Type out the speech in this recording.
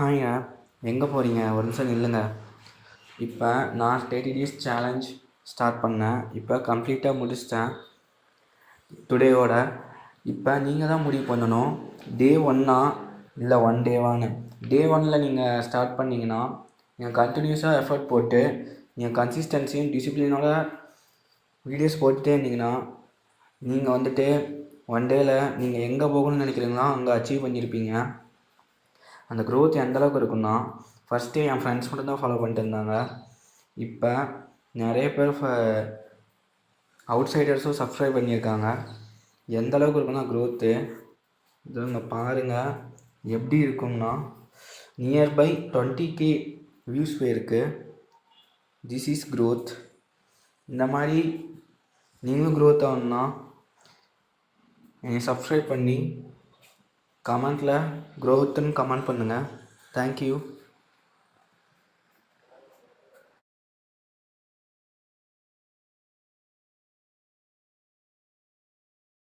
ஹாய்ங்க. எங்கே போகிறீங்க? ஒரு நிமிஷம் நில்லுங்க. இப்போ நான் 30 டேஸ் சேலஞ்ச் ஸ்டார்ட் பண்ணேன். இப்போ கம்ப்ளீட்டாக முடிச்சிட்டேன் டுடேவோட. இப்போ நீங்கள் தான் முடிவு பண்ணணும், டே 1ஆ இல்லை 1 டேவான்னு. டே 1ல் நீங்கள் ஸ்டார்ட் பண்ணிங்கன்னா நீங்கள் கண்டினியூஸாக எஃபர்ட் போட்டு நீங்கள் கன்சிஸ்டன்சியும் டிசிப்ளினோட வீடியோஸ் போட்டுகிட்டே இருந்தீங்கன்னா நீங்கள் வந்துட்டு 1 டேயில் நீங்கள் எங்கே போகணும்னு நினைக்கிறீங்களோ அங்கே அச்சீவ் பண்ணியிருப்பீங்க. அந்த க்ரோத் எந்தளவுக்கு இருக்குன்னா, ஃபஸ்ட்டு என் ஃப்ரெண்ட்ஸ் மட்டும் தான் ஃபாலோ பண்ணிட்டு இருந்தாங்க. இப்போ நிறைய பேர் அவுட் சைடர்ஸும் சப்ஸ்கிரைப் பண்ணியிருக்காங்க. எந்தளவுக்கு இருக்குன்னா க்ரோத்து இதுங்க பாருங்கள் எப்படி இருக்கும்னா, நியர்பை 20K வியூஸ் போயிருக்கு. This is growth. இந்த மாதிரி நீங்களும் க்ரோத் ஆகணுன்னா என்னை சப்ஸ்கிரைப் பண்ணி கமெண்ட்டில் க்ரோத்துன்னு கமெண்ட் பண்ணுங்கள். தேங்க்யூ.